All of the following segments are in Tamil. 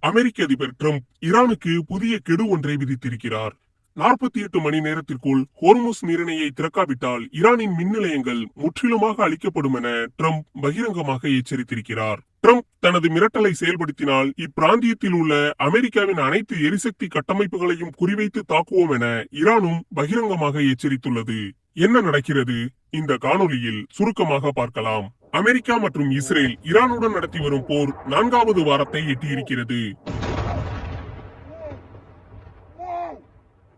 அமெரிக்க அதிபர் டிரம்ப் ஈரானுக்கு புதிய கெடு ஒன்றை விதித்திருக்கிறார். 48 மணி நேரத்திற்குள் ஹோர்முஸ் நீரிணையை திறக்காவிட்டால் ஈரானின் மின் நிலையங்கள் முற்றிலுமாக அழிக்கப்படும் என டிரம்ப் பகிரங்கமாக எச்சரித்திருக்கிறார். டிரம்ப் தனது மிரட்டலை செயல்படுத்தினால் இப்பிராந்தியத்தில் உள்ள அமெரிக்காவின் அனைத்து எரிசக்தி கட்டமைப்புகளையும் குறிவைத்து தாக்குவோம் என ஈரானும் பகிரங்கமாக எச்சரித்துள்ளது. என்ன நடக்கிறது? இந்த காணொலியில் சுருக்கமாக பார்க்கலாம். அமெரிக்கா மற்றும் இஸ்ரேல் ஈரானுடன் நடத்தி வரும் போர் 4வது வாரத்தை எட்டியிருக்கிறது.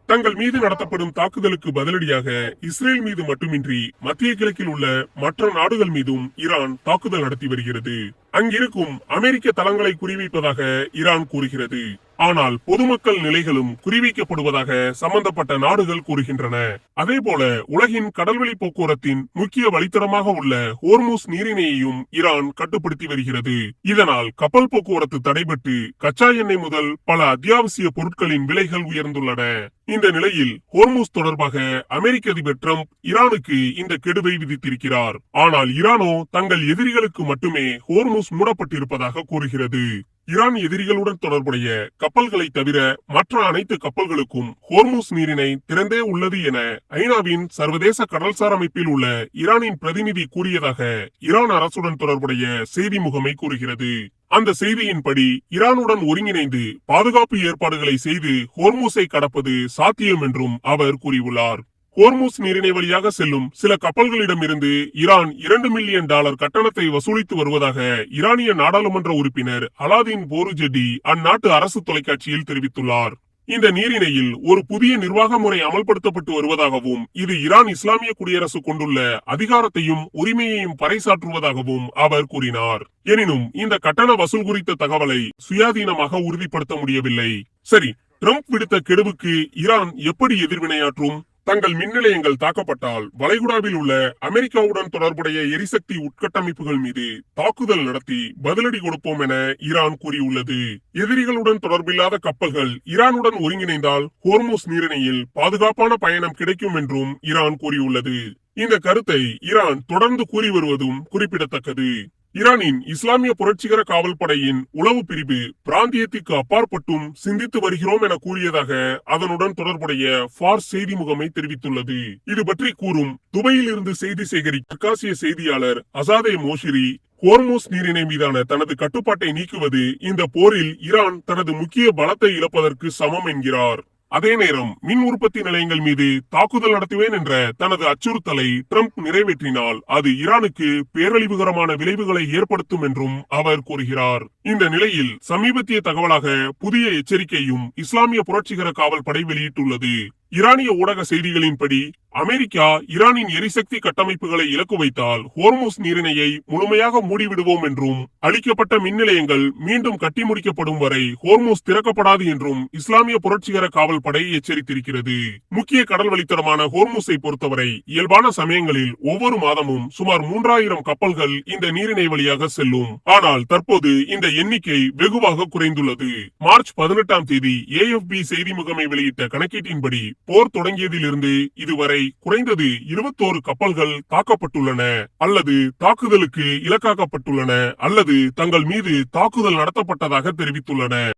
தங்கள் மீது நடத்தப்படும் தாக்குதலுக்கு பதிலடியாக இஸ்ரேல் மீது மட்டுமின்றி மத்திய கிழக்கில் உள்ள மற்ற நாடுகள் மீதும் ஈரான் தாக்குதல் நடத்தி வருகிறது. அங்கிருக்கும் அமெரிக்க தளங்களை குறிவைப்பதாக ஈரான் கூறுகிறது. ஆனால் பொதுமக்கள் நிலைகளும் குறிவைக்கப்படுவதாக சம்பந்தப்பட்ட நாடுகள் கூறுகின்றன. அதேபோல உலகின் கடல்வழி போக்குவரத்தின் முக்கிய வழித்தடமாக உள்ள ஹோர்முஸ் நீரிணையையும் ஈரான் கட்டுப்படுத்தி வருகிறது. இதனால் கப்பல் போக்குவரத்து தடைபட்டு கச்சா எண்ணெய் முதல் பல அத்தியாவசிய பொருட்களின் விலைகள் உயர்ந்துள்ளன. இந்த நிலையில் ஹோர்முஸ் தொடர்பாக அமெரிக்க அதிபர் டிரம்ப் ஈரானுக்கு இந்த கெடுவை விதித்திருக்கிறார். ஆனால் ஈரானோ தங்கள் எதிரிகளுக்கு மட்டுமே ஹோர்முஸ் மூடப்பட்டிருப்பதாக கூறுகிறது. ஈரான் எதிரிகளுடன் தொடர்புடைய கப்பல்களை தவிர மற்ற அனைத்து கப்பல்களுக்கும் ஹோர்முஸ் நீரிணை திறந்தே உள்ளது என ஐநாவின் சர்வதேச கடல்சார் அமைப்பில் உள்ள ஈரானின் பிரதிநிதி கூறியதாக ஈரான் அரசுடன் தொடர்புடைய செய்தி முகமை கூறுகிறது. அந்த செய்தியின்படி ஈரானுடன் ஒருங்கிணைந்து பாதுகாப்பு ஏற்பாடுகளை செய்து ஹோர்முஸை கடப்பது சாத்தியம் என்றும் அவர் கூறியுள்ளார். ஹோர்முஸ் நீரிணை வழியாக செல்லும் சில கப்பல்களிடமிருந்து ஈரான் $2 மில்லியன் கட்டணத்தை வசூலித்து வருவதாக ஈரானிய நாடாளுமன்ற உறுப்பினர் அலாதீன் போருஜெடி அந்நாட்டு அரசு தொலைக்காட்சியில் தெரிவித்துள்ளார். இந்த நீரிணையில் ஒரு புதிய நிர்வாக முறை அமல்படுத்தப்பட்டு வருவதாகவும் இது ஈரான் இஸ்லாமிய குடியரசு கொண்டுள்ள அதிகாரத்தையும் உரிமையையும் பறைசாற்றுவதாகவும் அவர் கூறினார். எனினும் இந்த கட்டண வசூல் குறித்த தகவலை சுயாதீனமாக உறுதிப்படுத்த முடியவில்லை. சரி, டிரம்ப் விடுத்த கெடுவுக்கு ஈரான் எப்படி எதிர்வினையாற்றும்? தங்கள் மின் நிலையங்கள் தாக்கப்பட்டால் வளைகுடாவில் உள்ள அமெரிக்காவுடன் தொடர்புடைய எரிசக்தி உட்கட்டமைப்புகள் மீது தாக்குதல் நடத்தி பதிலடி கொடுப்போம் என ஈரான் கூறியுள்ளது. எதிரிகளுடன் தொடர்பில்லாத கப்பல்கள் ஈரானுடன் ஒருங்கிணைந்தால் ஹோர்முஸ் நீரிணையில் பாதுகாப்பான பயணம் கிடைக்கும் என்றும் ஈரான் கூறியுள்ளது. இந்த கருத்தை ஈரான் தொடர்ந்து கூறி வருவதும் குறிப்பிடத்தக்கது. ஈரானின் இஸ்லாமிய புரட்சிகர காவல் படையின் உளவு பிரிவு பிராந்தியத்திற்கு அப்பாற்பட்டும் சிந்தித்து வருகிறோம் என கூறியதாக அதனுடன் தொடர்புடைய ஃபார்ஸ் செய்தி முகமை தெரிவித்துள்ளது. இது பற்றி கூறும் துபாயில் இருந்து செய்தி சேகரிக்கும் தெற்காசிய செய்தியாளர் அசாதே மோஷிரி, ஹோர்முஸ் நீரிணை மீதான தனது கட்டுப்பாட்டை நீக்குவது இந்த போரில் ஈரான் தனது முக்கிய பலத்தை இழப்பதற்கு சமம் என்கிறார். அதே நேரம் மின் உற்பத்தி நிலையங்கள் மீது தாக்குதல் நடத்துவேன் என்ற தனது அச்சுறுத்தலை டிரம்ப் நிறைவேற்றினால் அது ஈரானுக்கு பேரழிவுகரமான விளைவுகளை ஏற்படுத்தும் என்றும் அவர் கூறுகிறார். இந்த நிலையில் சமீபத்திய தகவலாக புதிய எச்சரிக்கையும் இஸ்லாமிய புரட்சிகர காவல் படை வெளியிட்டுள்ளது. ஈரானிய ஊடக செய்திகளின்படி அமெரிக்கா ஈரானின் எரிசக்தி கட்டமைப்புகளை இலக்கு வைத்தால் ஹோர்முஸ் நீரிணையை முழுமையாக மூடிவிடுவோம் என்றும் அளிக்கப்பட்ட மின் நிலையங்கள் மீண்டும் கட்டி முடிக்கப்படும் வரை ஹோர்முஸ் திறக்கப்படாது என்றும் இஸ்லாமிய புரட்சிகர காவல் படை எச்சரித்திருக்கிறது. முக்கிய கடல் வழித்தடமான ஹோர்முஸை பொறுத்தவரை இயல்பான சமயங்களில் ஒவ்வொரு மாதமும் சுமார் 3000 கப்பல்கள் இந்த நீரிணை வழியாக செல்லும். ஆனால் தற்போது இந்த எண்ணிக்கை வெகுவாக குறைந்துள்ளது. மார்ச் 18ஆம் தேதி AFP செய்தி முகமை வெளியிட்ட கணக்கீட்டின்படி போர் தொடங்கியதிலிருந்து இதுவரை குறைந்தது 21 கப்பல்கள் தாக்கப்பட்டுள்ளன அல்லது தாக்குதலுக்கு இலக்காக்கப்பட்டுள்ளன அல்லது தங்கள் மீது தாக்குதல் நடத்தப்பட்டதாக தெரிவித்துள்ளன.